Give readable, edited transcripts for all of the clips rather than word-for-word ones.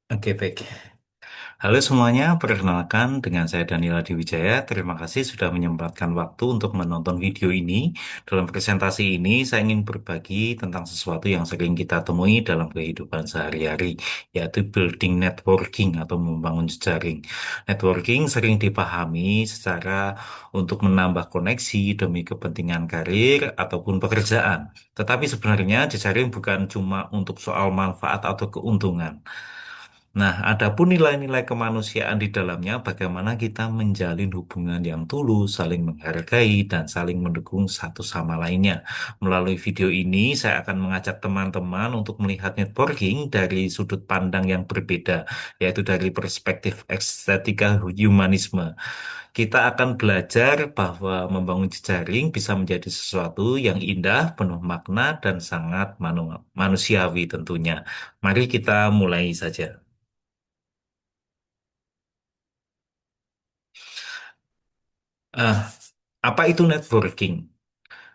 Oke, baik. Halo semuanya, perkenalkan dengan saya Daniela Diwijaya. Terima kasih sudah menyempatkan waktu untuk menonton video ini. Dalam presentasi ini, saya ingin berbagi tentang sesuatu yang sering kita temui dalam kehidupan sehari-hari, yaitu building networking atau membangun jejaring. Networking sering dipahami secara untuk menambah koneksi demi kepentingan karir ataupun pekerjaan. Tetapi sebenarnya jejaring bukan cuma untuk soal manfaat atau keuntungan. Nah, adapun nilai-nilai kemanusiaan di dalamnya, bagaimana kita menjalin hubungan yang tulus, saling menghargai, dan saling mendukung satu sama lainnya. Melalui video ini, saya akan mengajak teman-teman untuk melihat networking dari sudut pandang yang berbeda, yaitu dari perspektif estetika humanisme. Kita akan belajar bahwa membangun jejaring bisa menjadi sesuatu yang indah, penuh makna, dan sangat manusiawi tentunya. Mari kita mulai saja. Ah, apa itu networking?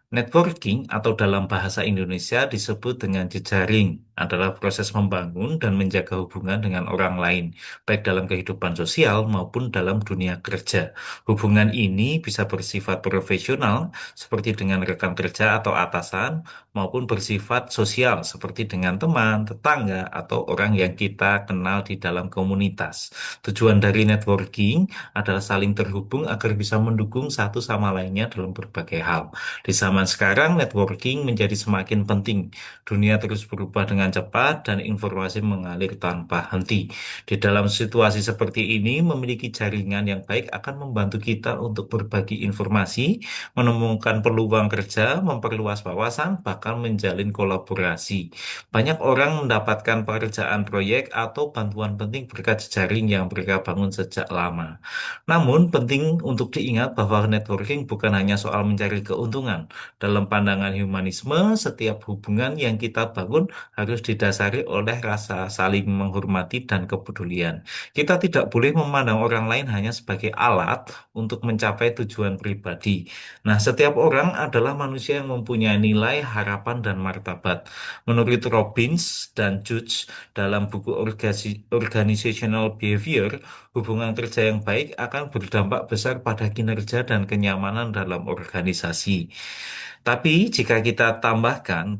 Networking atau dalam bahasa Indonesia disebut dengan jejaring adalah proses membangun dan menjaga hubungan dengan orang lain, baik dalam kehidupan sosial maupun dalam dunia kerja. Hubungan ini bisa bersifat profesional, seperti dengan rekan kerja atau atasan, maupun bersifat sosial, seperti dengan teman, tetangga, atau orang yang kita kenal di dalam komunitas. Tujuan dari networking adalah saling terhubung agar bisa mendukung satu sama lainnya dalam berbagai hal. Di zaman sekarang, networking menjadi semakin penting. Dunia terus berubah dengan cepat dan informasi mengalir tanpa henti. Di dalam situasi seperti ini, memiliki jaringan yang baik akan membantu kita untuk berbagi informasi, menemukan peluang kerja, memperluas wawasan, bahkan menjalin kolaborasi. Banyak orang mendapatkan pekerjaan proyek atau bantuan penting berkat jejaring yang mereka bangun sejak lama. Namun, penting untuk diingat bahwa networking bukan hanya soal mencari keuntungan. Dalam pandangan humanisme, setiap hubungan yang kita bangun harus didasari oleh rasa saling menghormati dan kepedulian. Kita tidak boleh memandang orang lain hanya sebagai alat untuk mencapai tujuan pribadi. Nah, setiap orang adalah manusia yang mempunyai nilai, harapan, dan martabat. Menurut Robbins dan Judge dalam buku Organizational Behavior, hubungan kerja yang baik akan berdampak besar pada kinerja dan kenyamanan dalam organisasi. Tapi jika kita tambahkan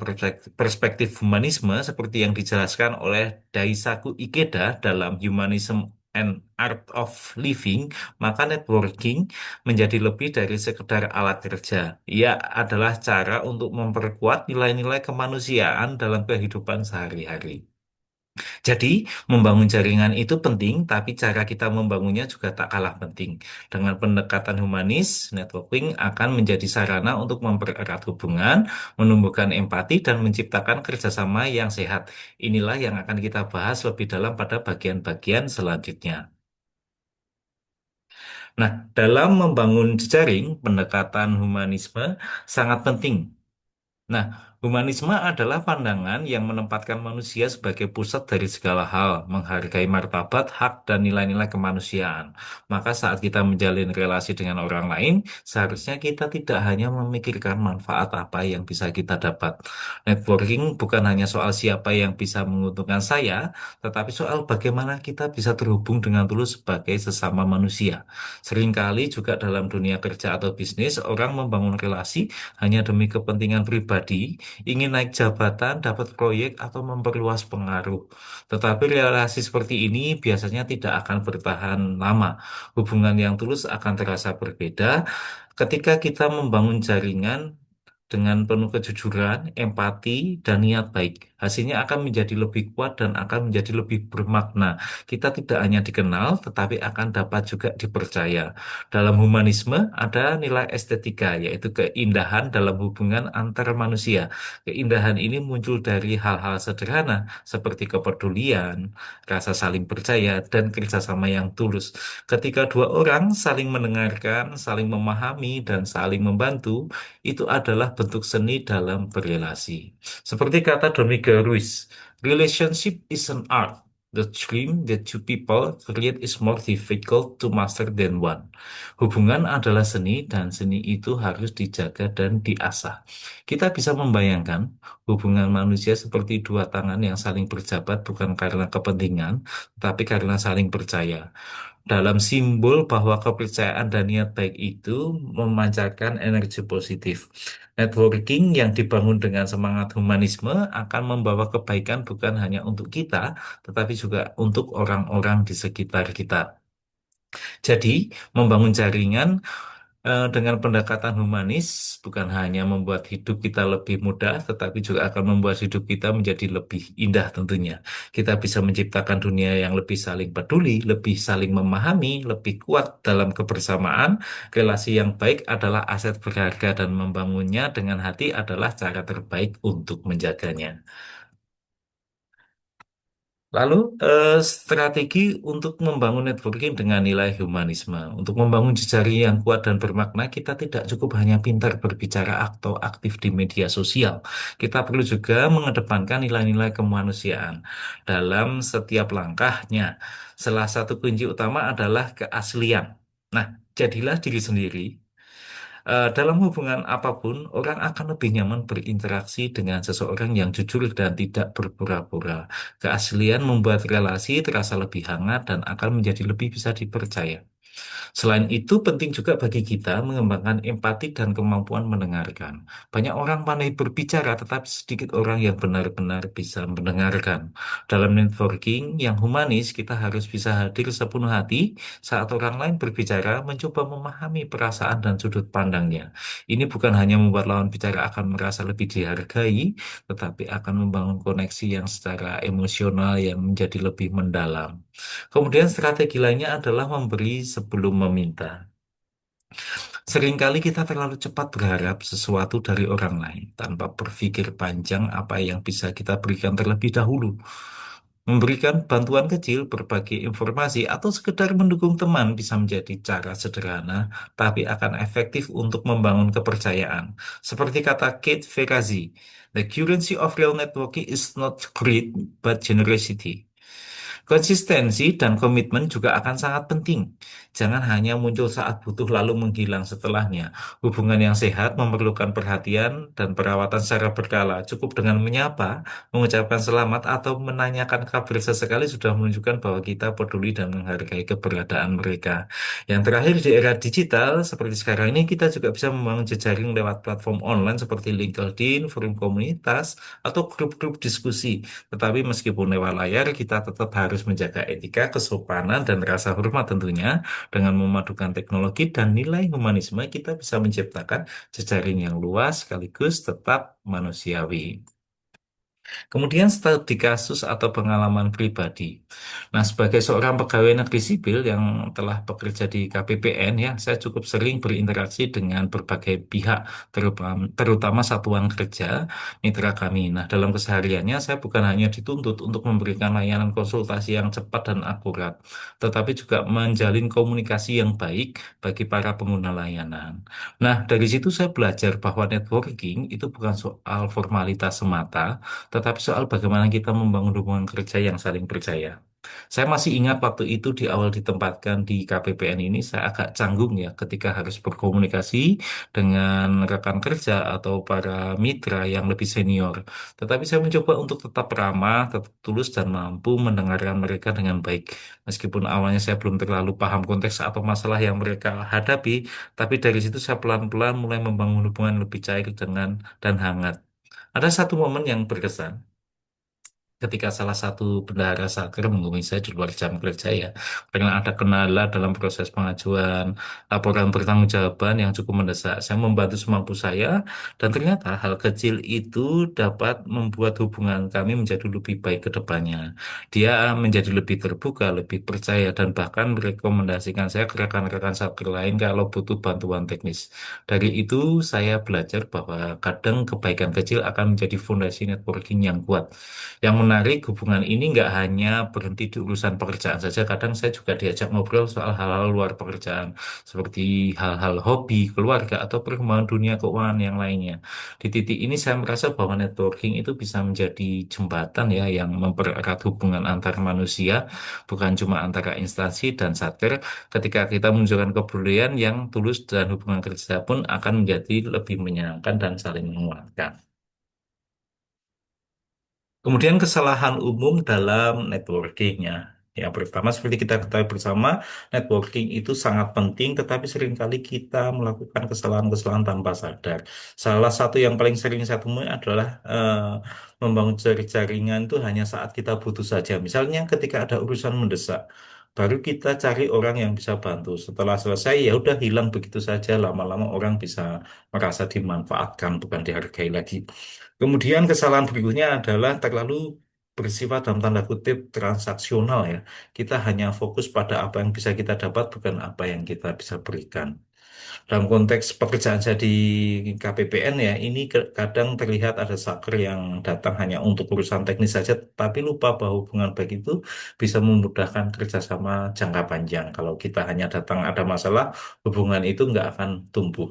perspektif humanisme seperti yang dijelaskan oleh Daisaku Ikeda dalam Humanism and Art of Living, maka networking menjadi lebih dari sekedar alat kerja. Ia adalah cara untuk memperkuat nilai-nilai kemanusiaan dalam kehidupan sehari-hari. Jadi, membangun jaringan itu penting, tapi cara kita membangunnya juga tak kalah penting. Dengan pendekatan humanis, networking akan menjadi sarana untuk mempererat hubungan, menumbuhkan empati, dan menciptakan kerjasama yang sehat. Inilah yang akan kita bahas lebih dalam pada bagian-bagian selanjutnya. Nah, dalam membangun jejaring, pendekatan humanisme sangat penting. Nah, humanisme adalah pandangan yang menempatkan manusia sebagai pusat dari segala hal, menghargai martabat, hak, dan nilai-nilai kemanusiaan. Maka saat kita menjalin relasi dengan orang lain, seharusnya kita tidak hanya memikirkan manfaat apa yang bisa kita dapat. Networking bukan hanya soal siapa yang bisa menguntungkan saya, tetapi soal bagaimana kita bisa terhubung dengan tulus sebagai sesama manusia. Seringkali juga dalam dunia kerja atau bisnis, orang membangun relasi hanya demi kepentingan pribadi, ingin naik jabatan, dapat proyek, atau memperluas pengaruh. Tetapi relasi seperti ini biasanya tidak akan bertahan lama. Hubungan yang tulus akan terasa berbeda ketika kita membangun jaringan dengan penuh kejujuran, empati, dan niat baik. Hasilnya akan menjadi lebih kuat dan akan menjadi lebih bermakna. Kita tidak hanya dikenal, tetapi akan dapat juga dipercaya. Dalam humanisme ada nilai estetika, yaitu keindahan dalam hubungan antar manusia. Keindahan ini muncul dari hal-hal sederhana seperti kepedulian, rasa saling percaya, dan kerjasama yang tulus. Ketika dua orang saling mendengarkan, saling memahami, dan saling membantu, itu adalah bentuk seni dalam berrelasi. Seperti kata Domingo Ruiz, relationship is an art. The dream that two people create is more difficult to master than one. Hubungan adalah seni dan seni itu harus dijaga dan diasah. Kita bisa membayangkan hubungan manusia seperti dua tangan yang saling berjabat bukan karena kepentingan, tapi karena saling percaya dalam simbol bahwa kepercayaan dan niat baik itu memancarkan energi positif. Networking yang dibangun dengan semangat humanisme akan membawa kebaikan bukan hanya untuk kita, tetapi juga untuk orang-orang di sekitar kita. Jadi, membangun jaringan dengan pendekatan humanis bukan hanya membuat hidup kita lebih mudah, tetapi juga akan membuat hidup kita menjadi lebih indah tentunya. Kita bisa menciptakan dunia yang lebih saling peduli, lebih saling memahami, lebih kuat dalam kebersamaan. Relasi yang baik adalah aset berharga dan membangunnya dengan hati adalah cara terbaik untuk menjaganya. Lalu, strategi untuk membangun networking dengan nilai humanisme. Untuk membangun jejaring yang kuat dan bermakna, kita tidak cukup hanya pintar berbicara atau aktif di media sosial. Kita perlu juga mengedepankan nilai-nilai kemanusiaan dalam setiap langkahnya. Salah satu kunci utama adalah keaslian. Nah, jadilah diri sendiri. Dalam hubungan apapun, orang akan lebih nyaman berinteraksi dengan seseorang yang jujur dan tidak berpura-pura. Keaslian membuat relasi terasa lebih hangat dan akan menjadi lebih bisa dipercaya. Selain itu, penting juga bagi kita mengembangkan empati dan kemampuan mendengarkan. Banyak orang pandai berbicara, tetapi sedikit orang yang benar-benar bisa mendengarkan. Dalam networking yang humanis, kita harus bisa hadir sepenuh hati saat orang lain berbicara, mencoba memahami perasaan dan sudut pandangnya. Ini bukan hanya membuat lawan bicara akan merasa lebih dihargai, tetapi akan membangun koneksi yang secara emosional yang menjadi lebih mendalam. Kemudian strategi lainnya adalah memberi sebelum meminta. Seringkali kita terlalu cepat berharap sesuatu dari orang lain tanpa berpikir panjang apa yang bisa kita berikan terlebih dahulu. Memberikan bantuan kecil, berbagi informasi, atau sekedar mendukung teman bisa menjadi cara sederhana, tapi akan efektif untuk membangun kepercayaan. Seperti kata Kate Ferrazzi, "The currency of real networking is not greed, but generosity." Konsistensi dan komitmen juga akan sangat penting. Jangan hanya muncul saat butuh lalu menghilang setelahnya. Hubungan yang sehat memerlukan perhatian dan perawatan secara berkala. Cukup dengan menyapa, mengucapkan selamat, atau menanyakan kabar sesekali sudah menunjukkan bahwa kita peduli dan menghargai keberadaan mereka. Yang terakhir di era digital, seperti sekarang ini, kita juga bisa membangun jejaring lewat platform online seperti LinkedIn, forum komunitas, atau grup-grup diskusi. Tetapi meskipun lewat layar, kita tetap harus menjaga etika, kesopanan, dan rasa hormat tentunya. Dengan memadukan teknologi dan nilai humanisme, kita bisa menciptakan jejaring yang luas sekaligus tetap manusiawi. Kemudian studi kasus atau pengalaman pribadi. Nah, sebagai seorang pegawai negeri sipil yang telah bekerja di KPPN ya, saya cukup sering berinteraksi dengan berbagai pihak, terutama satuan kerja mitra kami. Nah, dalam kesehariannya saya bukan hanya dituntut untuk memberikan layanan konsultasi yang cepat dan akurat, tetapi juga menjalin komunikasi yang baik bagi para pengguna layanan. Nah, dari situ saya belajar bahwa networking itu bukan soal formalitas semata, tetapi soal bagaimana kita membangun hubungan kerja yang saling percaya. Saya masih ingat waktu itu di awal ditempatkan di KPPN ini, saya agak canggung ya ketika harus berkomunikasi dengan rekan kerja atau para mitra yang lebih senior. Tetapi saya mencoba untuk tetap ramah, tetap tulus, dan mampu mendengarkan mereka dengan baik. Meskipun awalnya saya belum terlalu paham konteks atau masalah yang mereka hadapi, tapi dari situ saya pelan-pelan mulai membangun hubungan lebih cair dan hangat. Ada satu momen yang berkesan ketika salah satu bendahara Saker menghubungi saya di luar jam kerja ya, karena ada kendala dalam proses pengajuan laporan pertanggungjawaban yang cukup mendesak. Saya membantu semampu saya, dan ternyata hal kecil itu dapat membuat hubungan kami menjadi lebih baik ke depannya. Dia menjadi lebih terbuka, lebih percaya, dan bahkan merekomendasikan saya ke rekan-rekan Saker lain kalau butuh bantuan teknis. Dari itu, saya belajar bahwa kadang kebaikan kecil akan menjadi fondasi networking yang kuat. Yang menarik, hubungan ini nggak hanya berhenti di urusan pekerjaan saja. Kadang saya juga diajak ngobrol soal hal-hal luar pekerjaan, seperti hal-hal hobi, keluarga, atau perkembangan dunia keuangan yang lainnya. Di titik ini saya merasa bahwa networking itu bisa menjadi jembatan ya yang mempererat hubungan antar manusia, bukan cuma antara instansi dan satker. Ketika kita menunjukkan kebudayaan yang tulus dan hubungan kerja pun akan menjadi lebih menyenangkan dan saling menguatkan. Kemudian kesalahan umum dalam networkingnya. Yang pertama, seperti kita ketahui bersama, networking itu sangat penting, tetapi seringkali kita melakukan kesalahan-kesalahan tanpa sadar. Salah satu yang paling sering saya temui adalah membangun jaringan itu hanya saat kita butuh saja. Misalnya ketika ada urusan mendesak, baru kita cari orang yang bisa bantu. Setelah selesai, ya udah hilang begitu saja. Lama-lama orang bisa merasa dimanfaatkan, bukan dihargai lagi. Kemudian kesalahan berikutnya adalah terlalu bersifat dalam tanda kutip transaksional ya. Kita hanya fokus pada apa yang bisa kita dapat, bukan apa yang kita bisa berikan. Dalam konteks pekerjaan saya di KPPN ya, ini kadang terlihat ada saker yang datang hanya untuk urusan teknis saja, tapi lupa bahwa hubungan baik itu bisa memudahkan kerjasama jangka panjang. Kalau kita hanya datang ada masalah, hubungan itu nggak akan tumbuh.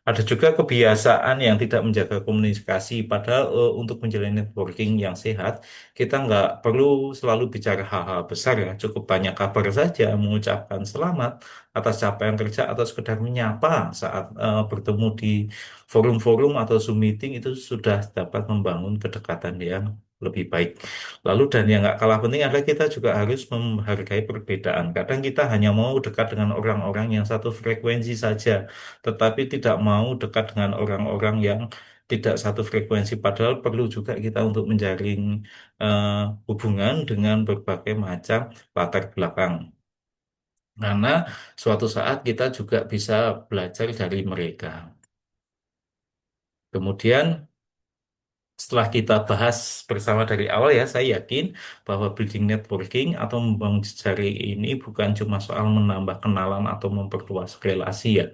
Ada juga kebiasaan yang tidak menjaga komunikasi, padahal untuk menjalin networking yang sehat, kita nggak perlu selalu bicara hal-hal besar ya, cukup banyak kabar saja, mengucapkan selamat atas capaian kerja atau sekedar menyapa saat bertemu di forum-forum atau Zoom meeting itu sudah dapat membangun kedekatan yang lebih baik. Lalu dan yang nggak kalah penting adalah kita juga harus menghargai perbedaan. Kadang kita hanya mau dekat dengan orang-orang yang satu frekuensi saja, tetapi tidak mau dekat dengan orang-orang yang tidak satu frekuensi. Padahal perlu juga kita untuk menjaring eh, hubungan dengan berbagai macam latar belakang. Karena suatu saat kita juga bisa belajar dari mereka. Kemudian setelah kita bahas bersama dari awal ya, saya yakin bahwa building networking atau membangun jejaring ini bukan cuma soal menambah kenalan atau memperluas relasi ya.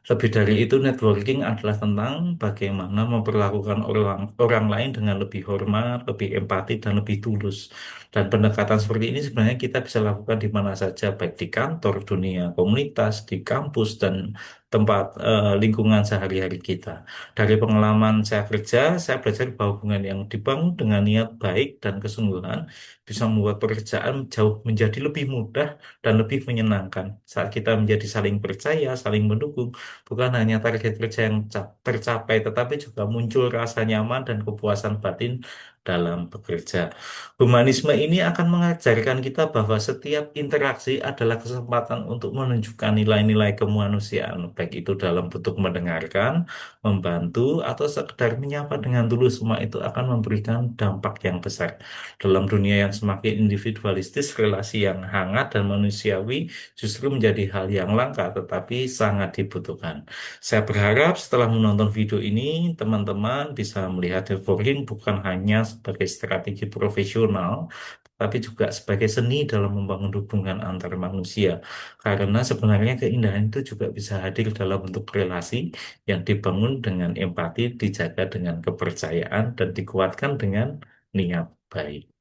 Lebih dari itu, networking adalah tentang bagaimana memperlakukan orang orang lain dengan lebih hormat, lebih empati, dan lebih tulus. Dan pendekatan seperti ini sebenarnya kita bisa lakukan di mana saja, baik di kantor, dunia komunitas, di kampus, dan tempat lingkungan sehari-hari kita. Dari pengalaman saya kerja, saya belajar bahwa hubungan yang dibangun dengan niat baik dan kesungguhan bisa membuat pekerjaan jauh menjadi lebih mudah dan lebih menyenangkan. Saat kita menjadi saling percaya, saling mendukung, bukan hanya target kerja yang tercapai, tetapi juga muncul rasa nyaman dan kepuasan batin dalam bekerja. Humanisme ini akan mengajarkan kita bahwa setiap interaksi adalah kesempatan untuk menunjukkan nilai-nilai kemanusiaan, baik itu dalam bentuk mendengarkan, membantu, atau sekedar menyapa dengan tulus. Semua itu akan memberikan dampak yang besar. Dalam dunia yang semakin individualistis, relasi yang hangat dan manusiawi justru menjadi hal yang langka, tetapi sangat dibutuhkan. Saya berharap setelah menonton video ini, teman-teman bisa melihat networking bukan hanya sebagai strategi profesional, tapi juga sebagai seni dalam membangun hubungan antar manusia. Karena sebenarnya keindahan itu juga bisa hadir dalam bentuk relasi yang dibangun dengan empati, dijaga dengan kepercayaan, dan dikuatkan dengan niat baik.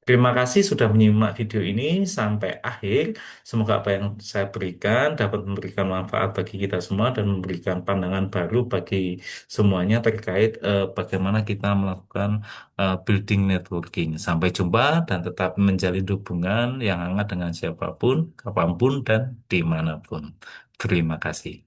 Terima kasih sudah menyimak video ini sampai akhir. Semoga apa yang saya berikan dapat memberikan manfaat bagi kita semua dan memberikan pandangan baru bagi semuanya terkait bagaimana kita melakukan building networking. Sampai jumpa dan tetap menjalin hubungan yang hangat dengan siapapun, kapanpun, dan dimanapun. Terima kasih.